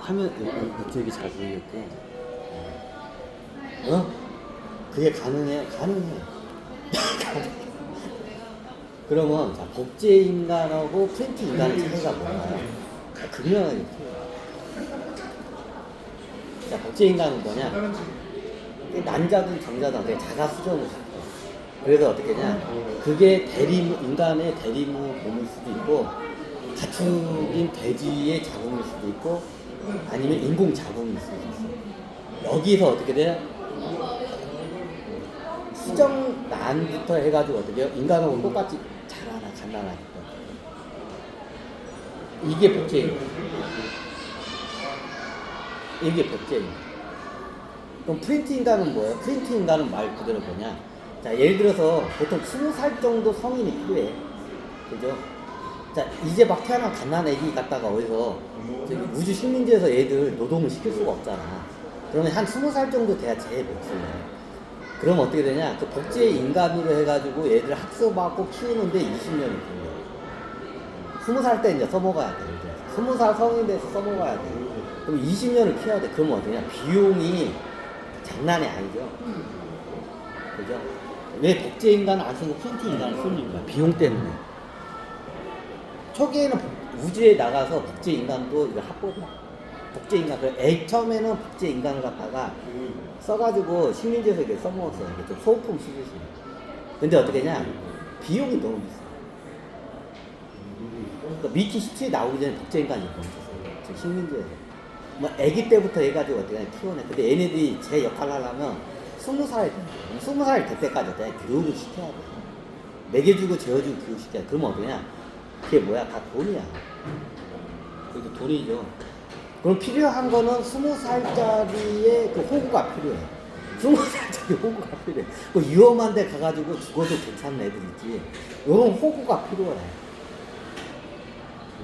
하면 되게 잘 보이겠고. 어? 그게 가능해? 가능해. 그러면 자, 복제 인간하고 프린트 인간의 차이가 뭔가요? 극명하게 틀려요. 자, 복제 인간은 뭐냐? 난자든 정자든 되게 자가 수정을 시켜. 그래서 어떻게 하냐? 그게 대리무, 인간의 대리무 몸일 수도 있고, 가축인 돼지의 자궁일 수도 있고, 아니면 인공 자궁일 수도 있어. 여기서 어떻게 돼? 수정란부터 해가지고 어떻게 해요? 인간하고 똑같이 자라나 간단하니까. 이게 복제예요. 이게 복제예요. 그럼 프린트 인간은 뭐예요? 프린트 인간은 말 그대로 뭐냐? 자, 예를 들어서 보통 20살 정도 성인이 필요해. 그죠? 자, 이제 막 태어난 갓난 애기 갖다가 어디서 저기 우주 식민지에서 애들 노동을 시킬 수가 없잖아. 그러면 한 20살 정도 돼야 제일 목숨이야. 그럼 어떻게 되냐? 그 복제 인간으로 해가지고 애들 학습하고 키우는데 20년이 걸려. 20살 때 이제 써먹어야 돼. 20살 성인 돼서 써먹어야 돼. 그럼 20년을 키워야 돼. 그러면 어떠냐? 비용이 장난이 아니죠. 그죠? 왜 복제 인간을 안 쓰고 프린트 인간을 쓰는 거야? 비용 때문에. 초기에는 우주에 나가서 복제 인간도 이거 합법이야. 복제 인간, 처음에는 복제 인간을 갖다가 써가지고 식민지에서 이렇게 써먹었어요. 이게 좀 소품 쓰듯이. 근데 어떻게 냐? 비용이 너무 비싸. 그러니까 미키 17 나오기 전에 복제 인간이 멈췄어요. 지금 식민지에서. 뭐, 아기 때부터 해가지고 어떻게 하냐, 키워내. 근데 얘네들이 제 역할을 하려면 20살, 20살 될 때까지 어떻게 교육을 시켜야 돼. 먹여주고 재워주고 교육시켜야 돼. 그러면 어떠냐? 그게 뭐야? 다 돈이야. 그게 돈이죠. 그럼 필요한 거는 20살짜리의 그 호구가 필요해. 20살짜리 호구가 필요해. 그 위험한 데 가가지고 죽어도 괜찮은 애들 있지. 요런 호구가 필요해.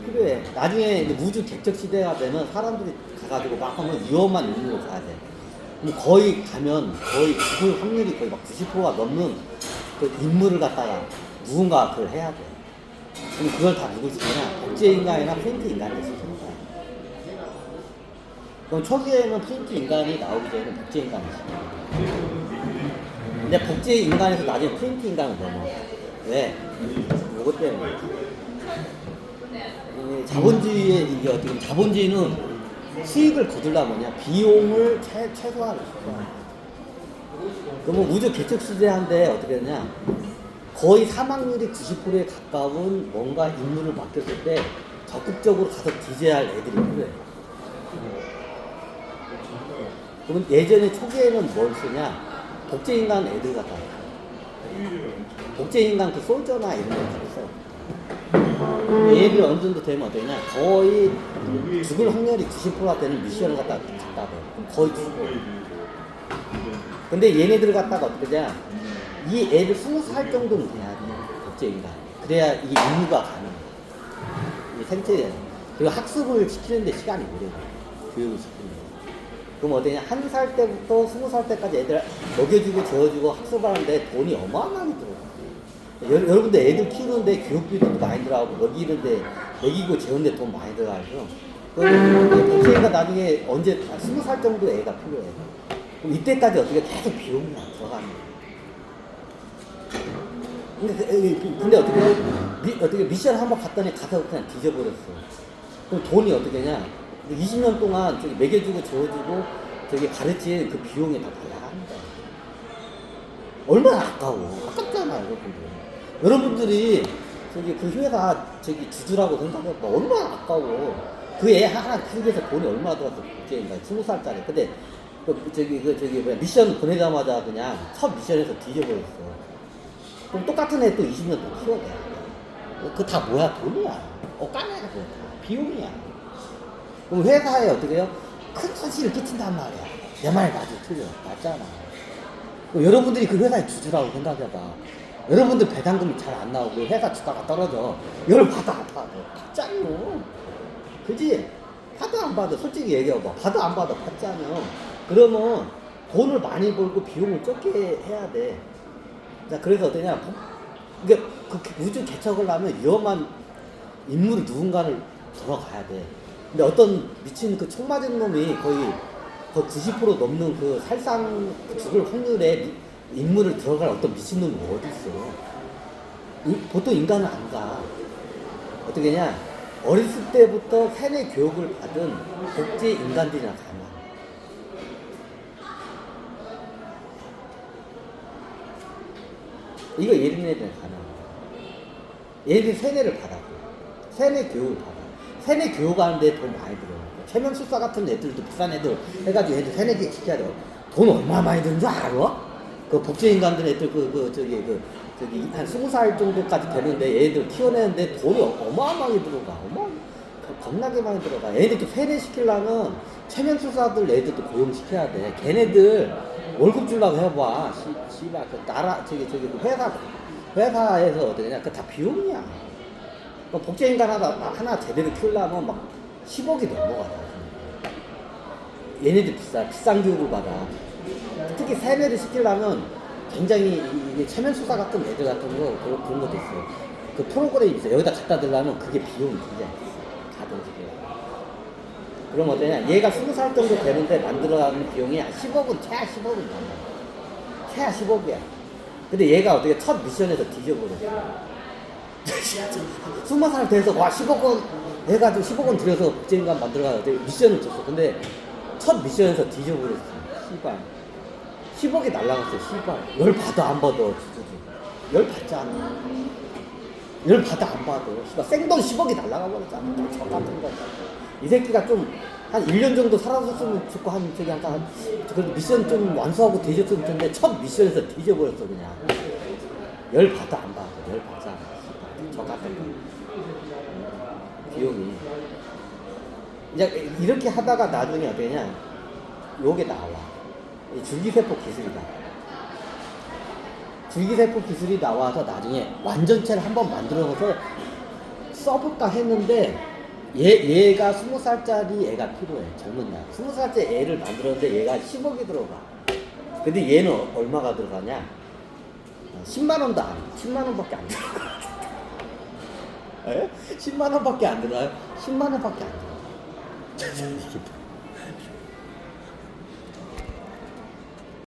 필요해. 나중에 이제 우주 객적 시대가 되면 사람들이 가가지고 막 하면 위험한 인물로 가야 돼. 그럼 거의 가면 거의 죽을 확률이 거의 막 90%가 넘는 그 인물을 갖다가 누군가 그걸 해야 돼. 그럼 그걸 다 누굴 쓰냐? 복제 인간이나 프린트 인간을 쓰는 거야. 그럼 초기에는 프린트 인간이 나오기 전에는 복제 인간이 있어요. 근데 복제 인간에서 나중에 프린트 인간을 넘어. 왜? 요것 때문에. 자본주의의 이게 어떻게 보면 자본주의는 수익을 거두려면 뭐냐? 비용을 최소화를 시켜. 그러면 우주 개척 시대한데 어떻게 되냐? 거의 사망률이 90%에 가까운 뭔가 인물을 맡겼을 때 적극적으로 가서 디제할 애들이 필요해. 그러면 예전에 초기에는 뭘 쓰냐? 복제인간 애들 같다. 복제인간 그 솔저나 이런 거 써. 얘들 어느 정도 되면 어떠냐? 거의 죽을 확률이 90%가 되는 미션을 갖다 돼. 거의 죽어. 근데 얘네들 갖다가 어떻게 되냐? 이 애들 20살 정도는 돼야 돼. 복제인간. 그래야 이게 임무가 가능해. 이 생체, 그리고 학습을 시키는데 시간이 오래 돼. 교육을 시키는데. 그럼 어떠냐? 1살 때부터 20살 때까지 애들 먹여주고 재워주고 학습하는데 돈이 어마어마하게 들어. 여러분들 애들 키우는데 교육비도 많이 들어가고 먹이는데 먹이고 재우는데 돈 많이 들어가죠. 복제인간 나중에 언제 20살 정도 애가 필요해. 그럼 이때까지 어떻게 계속 비용이 들어가는 거야. 근데 어떻게 미션 한번 갔더니 가서 그냥 뒤져버렸어. 그럼 돈이 어떻게 하냐? 20년 동안 저기 먹여주고 재워주고 저기 가르친 그 비용이 다 날아간다. 얼마나 아까워. 아깝잖아, 여러분들. 여러분들이 저기 그 회사 저기 주주라고 생각해봐. 얼마나 아까워. 그 애 하나 키우기 위해서 돈이 얼마나 들어갔어. 국제인가 20살짜리. 근데 저기 뭐야 미션 보내자마자 그냥 첫 미션에서 뒤져버렸어. 그럼 똑같은 애 또 20년 더 키워야 돼. 그거 다 뭐야? 돈이야. 까매야 돼. 비용이야. 그럼 회사에 어떻게 해요? 큰 손실을 끼친단 말이야. 내 말 맞아, 틀려. 맞잖아. 그럼 여러분들이 그 회사의 주주라고 생각해봐. 여러분들 배당금이 잘 안 나오고 회사 주가가 떨어져. 이걸 받아, 안 받아? 받잖요. 그지? 받아, 안 받아? 솔직히 얘기해봐. 받아, 안 받아? 받잖요. 그러면 돈을 많이 벌고 비용을 적게 해야 돼. 자, 그래서 어떠냐? 이게 그 우주 개척을 하면 위험한 인물을 누군가를 들어가야 돼. 근데 어떤 미친 그 총 맞은 놈이 거의 90% 넘는 그 살상 죽을 확률에 인물을 들어갈 어떤 미친놈이 어디 있어. 보통 인간은 안 가. 어떻게 냐 어렸을 때부터 세뇌 교육을 받은 복제 인간들이나 가나. 이거 예린애들은 가나. 얘네들이 세뇌를 받았고, 세뇌 교육을 받아. 세뇌 교육하는데 돈 많이 들어요. 최명술사 같은 애들도 비싼 애들 해가지고 애들 세뇌 교육 시켜야 돼. 돈 얼마 많이 드는 줄 알아? 그 복제 인간들 애들 저기 한 20살 정도까지 되는데 얘들 키워내는데 돈이 어마어마하게 들어가. 겁나게 많이 들어가. 얘네들 세뇌 시키려면 최명술사들 애들도 고용시켜야 돼. 걔네들 월급 주려고 해봐. 씨발 그 나라 저기 회사에서 어떠냐? 그 다 비용이야. 복제 인간 하나 제대로 키우려면 막 10억이 넘어가. 얘네들 비싼 교육을 받아. 특히 세뇌를 시키려면 굉장히 이게 최면수사 같은 애들 같은 거 그런 것도 있어요. 그 프로그램이 있어요. 여기다 갖다 대려면 그게 비용이 굉장히 있어요. 자동식이에요. 그럼 어떠냐? 얘가 20살 정도 되는데 만들어가는 비용이 한 10억은 최하 10억은 남아. 최하 10억이야. 근데 얘가 어떻게 첫 미션에서 뒤져버렸어. 20살 돼서 와 10억 원 해가지고 10억 원 들여서 복제인간 만들어가지고 미션을 줬어. 근데 첫 미션에서 뒤져버렸어. 씨발 10억이 날라갔어. 씨발 열 받아 안 받아. 열 받지 않아. 열 받아 안 받아. 씨발 생돈 10억이 날라가 버렸잖아. 저 같은 거. 이 새끼가 좀 한 1년 정도 살아줬으면 좋고 한 저기 한 그래도 미션 좀 완수하고 뒤졌으면 좋는데 첫 미션에서 뒤져버렸어 그냥. 열 받아 안 받아. 열 받지 않아. 저 같은 거. 비용이. 이제 이렇게 하다가 나중에 어떠냐? 요게 나와. 줄기세포 기술이다. 줄기세포 기술이 나와서 나중에 완전체를 한번 만들어서 써볼까 했는데 얘가 20살짜리 애가 필요해. 젊은 날. 20살짜리 애를 만들었는데 얘가 10억이 들어가. 근데 얘는 얼마가 들어가냐? 10만 원도 안, 10만 원밖에 안 들어가. 에? 10만 원밖에 안 들어가요? 10만 원밖에 안 들어가.